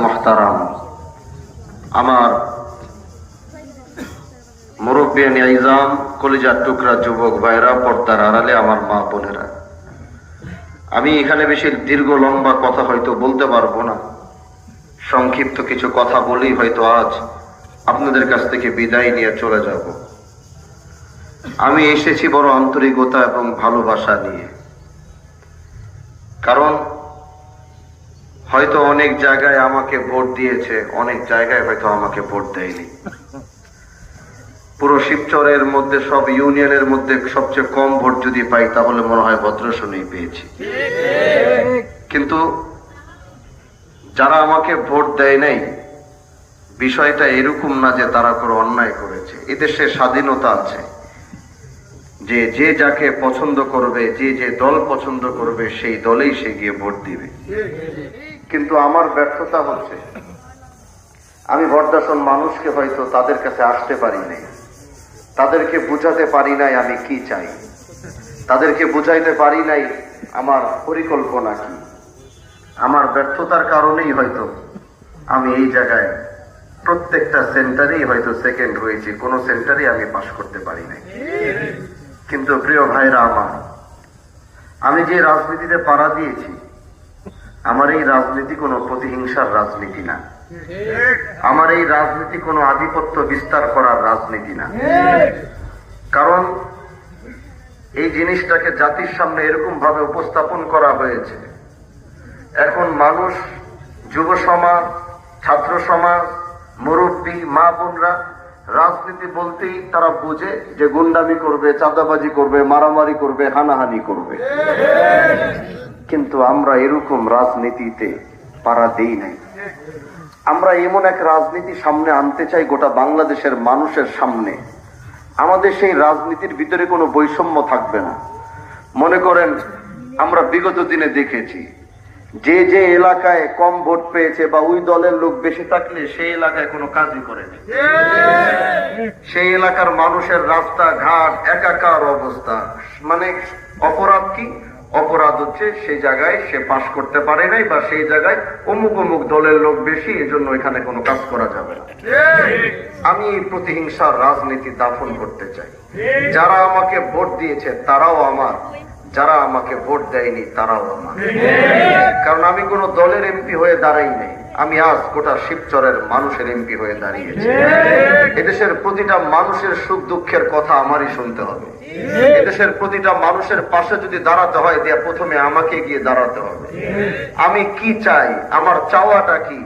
মুহতারাম, আমার মুরব্বিয়ান ইজাম, কলিজার টুকরা যুবক ভাইরা, পর্দার আড়ালে আমার মা বোনেরা, আমি এখানে বেশি দীর্ঘ লম্বা কথা হয়তো বলতে পারবো না। সংক্ষিপ্ত কিছু কথা বলেই হয়তো আজ আপনাদের কাছ থেকে বিদায় নিয়ে চলে যাব। আমি এসেছি বড় আন্তরিকতা এবং ভালোবাসা নিয়ে, কারণ হয়তো অনেক জায়গায় আমাকে ভোট দিয়েছে, অনেক জায়গায় হয়তো আমাকে ভোট দেয়নি। পুরো শিবচরের মধ্যে, সব ইউনিয়নের মধ্যে সবচেয়ে কম ভোট যদি পাই তাহলে মনে হয় ভদ্রসনেই পেয়েছি। কিন্তু যারা আমাকে ভোট দেয় নাই, বিষয়টা এরকম না যে তারা কোনো অন্যায় করেছে। এদেশে স্বাধীনতা আছে, যে যে যাকে পছন্দ করবে, যে যে দল পছন্দ করবে সেই দলেই সে গিয়ে ভোট দিবে। কিন্তু আমার ব্যর্থতা হচ্ছে, আমি বর্দাসন মানুষকে হয়তো তাদের কাছে আসতে পারি নাই, তাদেরকে বুঝাতে পারি নাই আমি কি চাই, তাদেরকে বুঝাইতে পারি নাই আমার পরিকল্পনা কি। আমার ব্যর্থতার কারণেই হয়তো আমি এই জায়গায় প্রত্যেকটা সেন্টারেই হয়তো সেকেন্ড হয়েছি, কোনো সেন্টারে আমি পাস করতে পারি নাই। কিন্তু প্রিয় ভাইরা আমার, আমি যে রাজনীতিতে পাড়া দিয়েছি, আমার এই রাজনীতি কোনো প্রতিহিংসার রাজনীতি না, আমার এই রাজনীতি কোনো আধিপত্য বিস্তার করার রাজনীতি না। কারণ এই জিনিসটাকে জাতির সামনে এরকম ভাবে উপস্থাপন করা হয়েছে, এখন মানুষ, যুব সমাজ, ছাত্র সমাজ, মুরব্বী, মা বোনরা রাজনীতি বলতেই তারা বুঝে যে গুন্ডামি করবে, চাঁদাবাজি করবে, মারামারি করবে, হানাহানি করবে। কিন্তু আমরা এরকম রাজনীতিতে পাড়া দেই নাই। আমরা এমন এক রাজনীতি সামনে আনতে চাই গোটা বাংলাদেশের মানুষের সামনে। আমাদের সেই রাজনীতির ভিতরে কোনো বৈষম্য থাকবে না। মনে করেন, আমরা বিগত দিনে দেখেছি যে যে এলাকায় কম ভোট পেয়েছে বা ওই দলের লোক বেশি থাকলে সেই এলাকায় কোনো কাজই করেনি। সেই এলাকার মানুষের রাস্তাঘাট একাকার অবস্থা। মানে অপরাধ কি? অপরাধ হচ্ছে সেই জায়গায় সে পাস করতে পারে নাই, বা সেই জায়গায় অমুক অমুক দলের লোক বেশি, এজন্য এখানে কোনো কাজ করা যাবে না। আমি এই প্রতিহিংসার রাজনীতি দাফন করতে চাই। যারা আমাকে ভোট দিয়েছে তারাও আমার, যারা আমাকে ভোট দেয়নি তারাও আমার। কারণ আমি কোনো দলের এমপি হয়ে দাঁড়াই নাই, আমি আজ গোটা শিবচরের মানুষের এমপি হয়ে দাঁড়িয়েছি। এদেশের প্রতিটা মানুষের সুখ দুঃখের কথা আমারই শুনতে হবে। এদেশের প্রতিটা মানুষের পাশে যদি দাঁড়াতে হয়, প্রথমে আমাকে গিয়ে দাঁড়াতে হবে। আমি কি চাই, আমার চাওয়াটা কি,